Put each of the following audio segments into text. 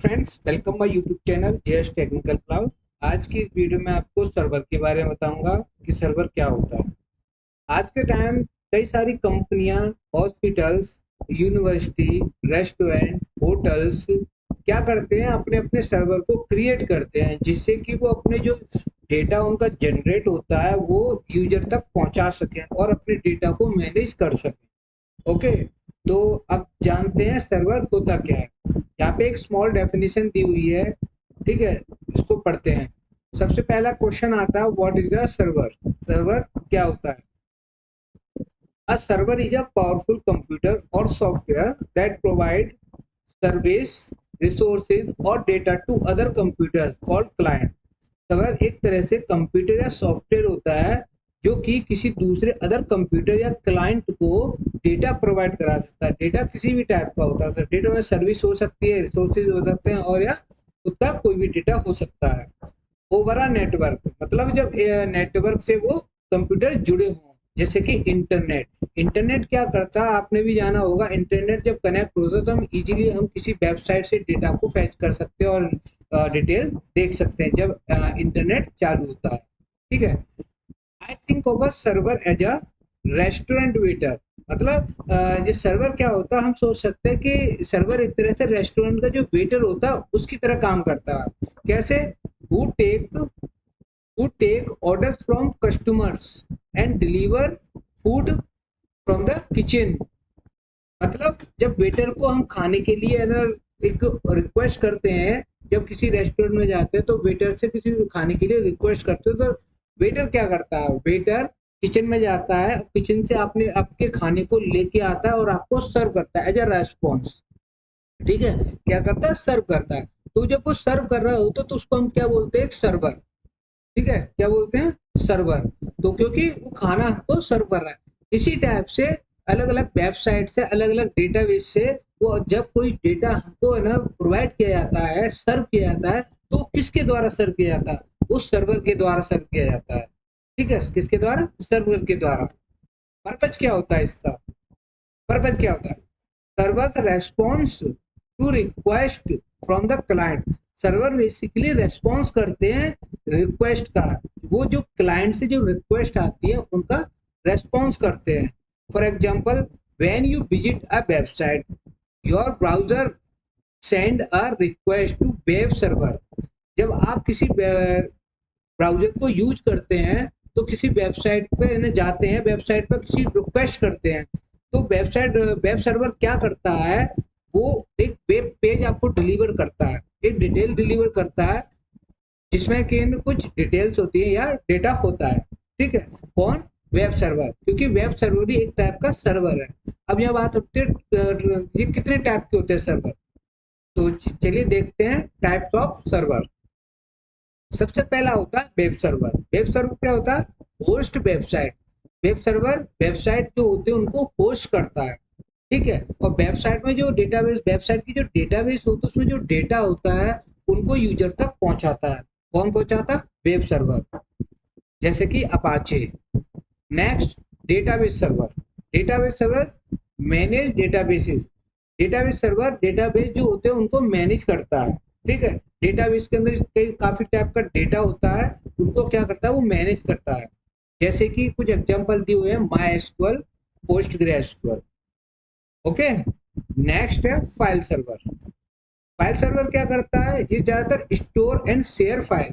Friends, welcome my YouTube channel JS technical cloud. आज की इस वीडियो में आपको सर्वर के बारे में बताऊंगा कि सर्वर क्या होता है। आज के टाइम कई सारी कंपनियां, हॉस्पिटल्स, यूनिवर्सिटी, रेस्टोरेंट, होटल्स क्या करते हैं, अपने अपने सर्वर को क्रिएट करते हैं जिससे कि वो अपने जो डेटा उनका जनरेट होता है वो यूजर तक पहुंचा सकें और अपने डेटा को मैनेज कर सकें। ओके, तो अब जानते हैं सर्वर होता क्या है। यहाँ पे एक स्मॉल डेफिनेशन दी हुई है, ठीक है, इसको पढ़ते हैं। सबसे पहला क्वेश्चन आता है, what is the server. Server क्या होता है? A server is a powerful computer or software that provide service, resources or data to other computers called client। Server एक तरह से कंप्यूटर या सॉफ्टवेयर होता है जो कि किसी दूसरे अदर कंप्यूटर या क्लाइंट को डेटा प्रोवाइड करा सकता है। डेटा किसी भी टाइप का होता है सर, डेटा में सर्विस हो सकती है, रिसोर्सेज हो सकते हैं और या उसका कोई भी डेटा हो सकता है। ओवरऑल नेटवर्क मतलब जब नेटवर्क से वो कंप्यूटर जुड़े हों, जैसे कि इंटरनेट। इंटरनेट क्या करता है आपने भी जाना होगा, इंटरनेट जब कनेक्ट होता है तो हम इजीली किसी वेबसाइट से डेटा को फैच कर सकते हैं और डिटेल देख सकते हैं जब इंटरनेट चालू होता है। ठीक है, I think of a server as a restaurant waiter. मतलब ये सर्वर क्या होता है, हम सोच सकते हैं कि सर्वर एक तरह से रेस्टोरेंट का जो वेटर होता है उसकी तरह काम करता है। कैसे? Who take who take orders from customers and deliver food from the kitchen। मतलब जब वेटर को हम खाने के लिए अगर एक रिक्वेस्ट करते हैं, जब किसी रेस्टोरेंट में जाते हैं तो वेटर से किसी खाने के लिए रिक्वेस्ट करते हैं तो वेटर क्या करता है, वेटर किचन में जाता है, किचन से आपने आपके खाने को लेके आता है और आपको सर्व करता है एज अ रेस्पॉन्स। ठीक है, क्या करता है, सर्व करता है। तो जब वो सर्व कर रहा होता तो उसको हम क्या बोलते हैं, एक सर्वर। ठीक है, क्या बोलते हैं, सर्वर। तो क्योंकि वो खाना हमको सर्व कर रहा है। इसी टाइप से अलग अलग वेबसाइट से, अलग अलग डेटाबेस से वो जब कोई डेटा हमको है ना प्रोवाइड किया जाता है, सर्व किया जाता है, तो किसके द्वारा सर्व किया जाता है, उस सर्वर के द्वारा सर्व किया जाता है। ठीक है, किसके द्वारा, सर्वर के द्वारा। पर्पज क्या होता है इसका, पर्पज क्या होता है, server response to request from the client. Server basically response करते हैं रिक्वेस्ट का, वो जो क्लाइंट से जो रिक्वेस्ट आती है उनका रेस्पॉन्स करते हैं। For example, when you visit a website, your browser send a request to web server. जब आप किसी ब्राउजर को यूज करते हैं तो किसी वेबसाइट पे ना जाते हैं, वेबसाइट पर किसी रिक्वेस्ट करते हैं, तो वेबसाइट वेब सर्वर क्या करता है, वो एक वेब पेज आपको डिलीवर करता है, एक डिटेल डिलीवर करता है जिसमें कि कुछ डिटेल्स होती है या डेटा होता है। ठीक है, कौन, वेब सर्वर, क्योंकि वेब सर्वर भी एक टाइप का सर्वर है। अब यह बात होती है ये कितने टाइप के होते हैं सर्वर। तो चलिए देखते हैं टाइप्स ऑफ सर्वर। सबसे पहला होता है वेब सर्वर। वेब सर्वर क्या होता है, host website. Web server website जो होते हैं उनको होस्ट करता है। ठीक है, और वेबसाइट में जो डेटाबेस, वेबसाइट की जो डेटाबेस होती है उसमें जो डेटा होता है उनको यूजर तक पहुंचाता है। कौन पहुंचाता, वेब सर्वर, जैसे कि Apache. Next, database server. Database server manage databases. Database server database जो होते हैं उनको मैनेज करता है। ठीक है, डेटाबेस के अंदर कई काफी टाइप का डेटा होता है, उनको क्या करता है, वो मैनेज करता है। जैसे कि कुछ एग्जांपल दिए हुए हैं, माई एसक्यूएल, पोस्टग्रेसक्यूएल। ओके, नेक्स्ट है फाइल सर्वर। फाइल सर्वर क्या करता है, ये ज्यादातर स्टोर एंड शेयर फाइल।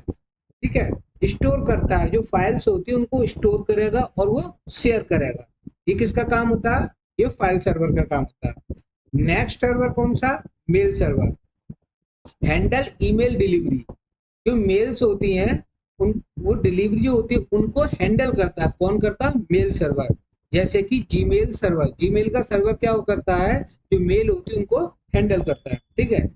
ठीक है, स्टोर करता है, जो फाइल्स होती है उनको स्टोर करेगा और वो शेयर करेगा। ये किसका काम होता है, ये फाइल सर्वर का काम होता है। नेक्स्ट सर्वर कौन सा, mail server. Handle email delivery. जो मेल्स होती हैं उन, वो डिलीवरी जो होती है उनको हैंडल करता है। कौन करता है, मेल सर्वर। जैसे कि जीमेल सर्वर, जीमेल का सर्वर क्या करता है, जो मेल होती है उनको हैंडल करता है। ठीक है,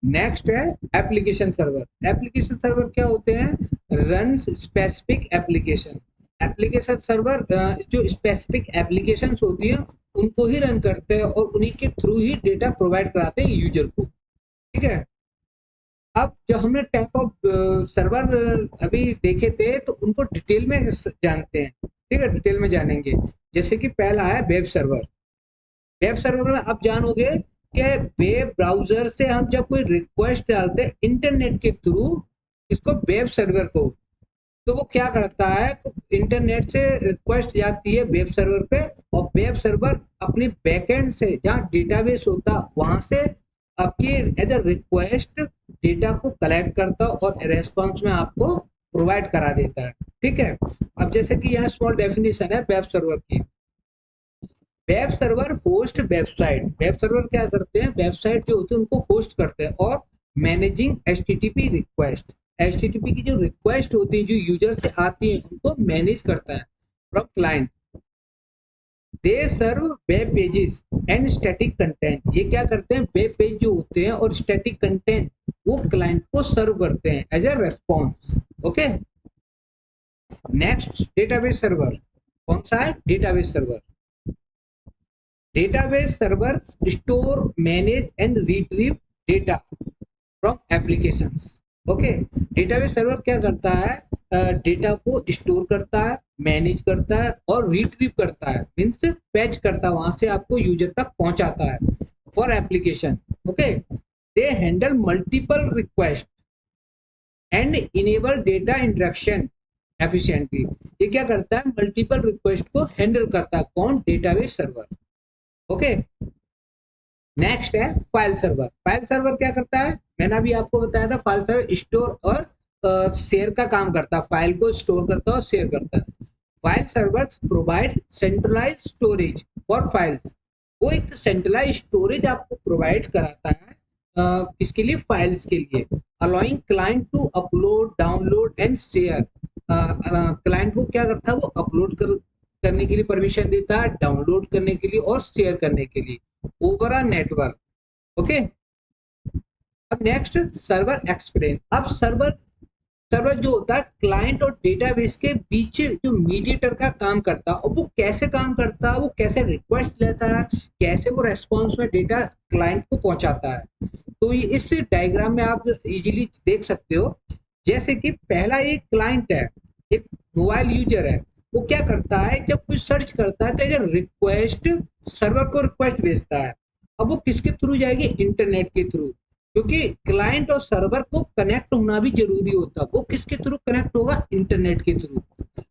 नेक्स्ट है एप्लीकेशन सर्वर। एप्लीकेशन सर्वर क्या होते हैं, run specific application. Application server जो स्पेसिफिक एप्लीकेशन होती है उनको ही रन करते हैं और उन्हीं के थ्रू ही डेटा प्रोवाइड कराते हैं यूजर को। ठीक है, अब जो हमने टाइप ऑफ सर्वर अभी देखे थे तो उनको डिटेल में जानते हैं। ठीक है, डिटेल में जानेंगे। जैसे कि पहला है वेब सर्वर। वेब सर्वर में आप जानोगे कि वेब ब्राउजर से हम जब कोई रिक्वेस्ट डालते हैं इंटरनेट के थ्रू इसको वेब सर्वर को, तो वो क्या करता है, इंटरनेट से रिक्वेस्ट जाती है वेब सर्वर पे, और वेब सर्वर अपनी बैकएंड से जहाँ डेटाबेस होता वहां से आपकी एज अ रिक्वेस्ट डेटा को कलेक्ट करता और रेस्पॉन्स में आपको प्रोवाइड करा देता है। ठीक है, अब जैसे कि यहाँ स्मॉल डेफिनेशन है वेब सर्वर की। Web server host website, web server क्या करते हैं, वेबसाइट जो होती है उनको होस्ट करते हैं और मैनेजिंग एचटीटीपी रिक्वेस्ट, एचटीटीपी की जो रिक्वेस्ट होती है जो यूजर से आती है उनको मैनेज करता है from client. They serve web pages and static content, ये क्या करते हैं, वेब पेज जो होते हैं और स्टैटिक कंटेंट वो क्लाइंट को सर्व करते हैं as a response. Okay, next database server, कौन सा है, database server. Database server store manage and retrieve data from applications. Okay, database server क्या करता है, डेटा को स्टोर करता है, मैनेज करता है और रिट्रीव करता है, मीन्स फैच करता है, वहां से आपको यूजर तक पहुंचाता है for application. Okay, they handle multiple request and enable data interaction efficiently. ये क्या करता है, मल्टीपल रिक्वेस्ट को हैंडल करता है, कौन, डेटाबेस सर्वर। ओके, नेक्स्ट है फाइल सर्वर। फाइल सर्वर क्या करता है, मैंने अभी आपको बताया था, फाइल सर्वर स्टोर और शेयर का काम करता है, फाइल को स्टोर करता है और शेयर करता है। File servers provide centralize storage for files, वो एक सेंट्रलाइज स्टोरेज आपको प्रोवाइड कराता है किसके लिए, फाइल्स के लिए। Allowing client to upload download and share, client को क्या करता है, वो अपलोड करने के लिए परमिशन देता है, डाउनलोड करने के लिए और शेयर करने के लिए ओवर अ नेटवर्क। ओके, अब नेक्स्ट सर्वर एक्सप्लेन। अब सर्वर सर्वर जो होता है क्लाइंट और डेटाबेस के बीच जो मीडिएटर का काम करता है, और वो कैसे काम करता है, वो कैसे रिक्वेस्ट लेता है, कैसे वो रेस्पॉन्स में डेटा क्लाइंट को पहुंचाता है। तो ये इस डायग्राम में आप इजीली देख सकते हो। जैसे कि पहला एक क्लाइंट है, एक मोबाइल यूजर है, वो क्या करता है, जब कुछ सर्च करता है तो ये रिक्वेस्ट सर्वर को रिक्वेस्ट भेजता है। अब वो किसके थ्रू जाएगी, इंटरनेट के थ्रू, क्योंकि क्लाइंट और सर्वर को कनेक्ट होना भी जरूरी होता है। वो किसके थ्रू कनेक्ट होगा, इंटरनेट के थ्रू।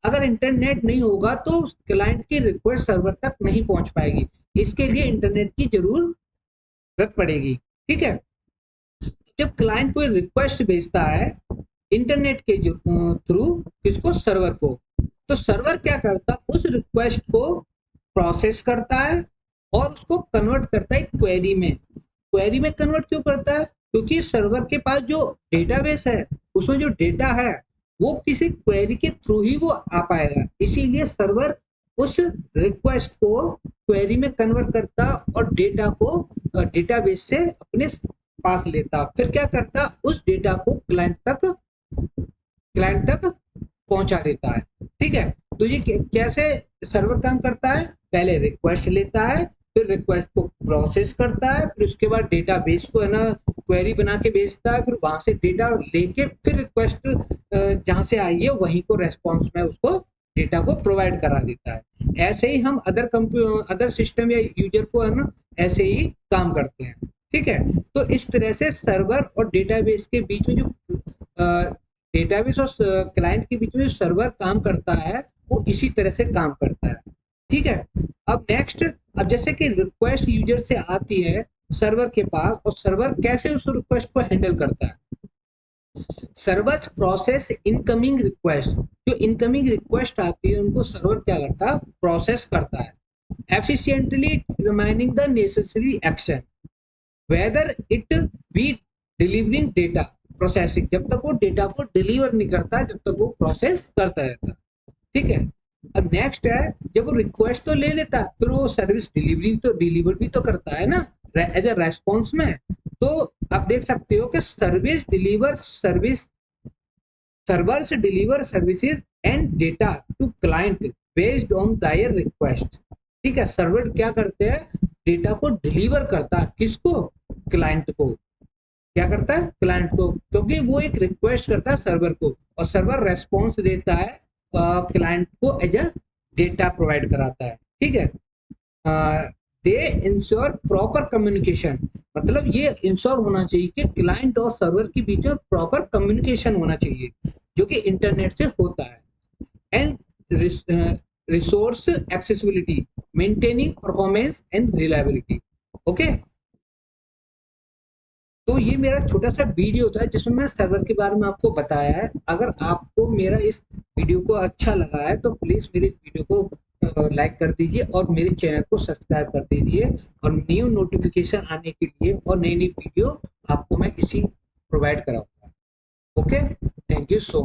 अगर इंटरनेट नहीं होगा तो क्लाइंट की रिक्वेस्ट सर्वर तक नहीं पहुंच पाएगी, इसके लिए इंटरनेट की जरूरत पड़ेगी। ठीक है, जब क्लाइंट कोई रिक्वेस्ट भेजता है इंटरनेट के थ्रू किसको, सर्वर को, तो सर्वर क्या करता है, उस रिक्वेस्ट को प्रोसेस करता है और उसको कन्वर्ट करता है क्वेरी में। क्वेरी में कन्वर्ट क्यों करता है, क्योंकि सर्वर के पास जो डेटाबेस है उसमें जो डेटा है वो किसी क्वेरी के थ्रू ही वो आ पाएगा, इसीलिए सर्वर उस रिक्वेस्ट को क्वेरी में कन्वर्ट करता और डेटा को डेटाबेस से अपने पास लेता, फिर क्या करता, उस डेटा को क्लाइंट तक पहुंचा देता है। ठीक है, तो ये कैसे सर्वर काम करता है, पहले रिक्वेस्ट लेता है, फिर रिक्वेस्ट को प्रोसेस करता है, फिर उसके बाद डेटाबेस को है ना क्वेरी बना के भेजता है, फिर वहां से डेटा लेके फिर रिक्वेस्ट जहां से आई है वहीं को रेस्पॉन्स में उसको डेटा को प्रोवाइड करा देता है। ऐसे ही हम अदर सिस्टम या यूजर को है ना ऐसे ही काम करते हैं। ठीक है, तो इस तरह से सर्वर और डेटाबेस के बीच में जो डेटाबेस और क्लाइंट के बीच में जो सर्वर काम करता है वो इसी तरह से काम करता है। ठीक है, अब नेक्स्ट, अब जैसे कि रिक्वेस्ट यूजर से आती है सर्वर के पास, और सर्वर कैसे उस रिक्वेस्ट को हैंडल करता है, सर्वर प्रोसेस इनकमिंग रिक्वेस्ट, जो इनकमिंग रिक्वेस्ट आती है उनको सर्वर क्या करता है, प्रोसेस करता है efficiently remaining the necessary action whether it be delivering data processing, जब तक वो डेटा को डिलीवर नहीं करता जब तक वो प्रोसेस करता रहता। ठीक है, अब नेक्स्ट है, जब वो रिक्वेस्ट तो ले लेता है फिर वो सर्विस डिलीवर भी तो करता है ना एज ए रेस्पॉन्स में। तो आप देख सकते हो कि servers deliver services and data to client based on their request. ठीक है, सर्वर क्या करते हैं, डेटा को डिलीवर करता है, किसको, क्लाइंट को। क्या करता है, क्लाइंट को, क्योंकि वो एक रिक्वेस्ट करता है सर्वर को और सर्वर रेस्पॉन्स देता है क्लाइंट को एज अ डेटा प्रोवाइड कराता है। ठीक है, दे इंश्योर प्रॉपर कम्युनिकेशन, मतलब ये इंश्योर होना चाहिए कि क्लाइंट और सर्वर के बीच में प्रॉपर कम्युनिकेशन होना चाहिए जो कि इंटरनेट से होता है। And resource accessibility, maintaining performance and reliability. Okay, तो ये मेरा छोटा सा वीडियो था जिसमें मैं सर्वर के बारे में आपको बताया है। अगर आपको मेरा इस वीडियो को अच्छा लगा है तो प्लीज मेरे इस वीडियो को लाइक कर दीजिए और मेरे चैनल को सब्सक्राइब कर दीजिए, और न्यू नोटिफिकेशन आने के लिए और नई नई वीडियो आपको मैं इसी प्रोवाइड कराऊंगा। Okay, thank you so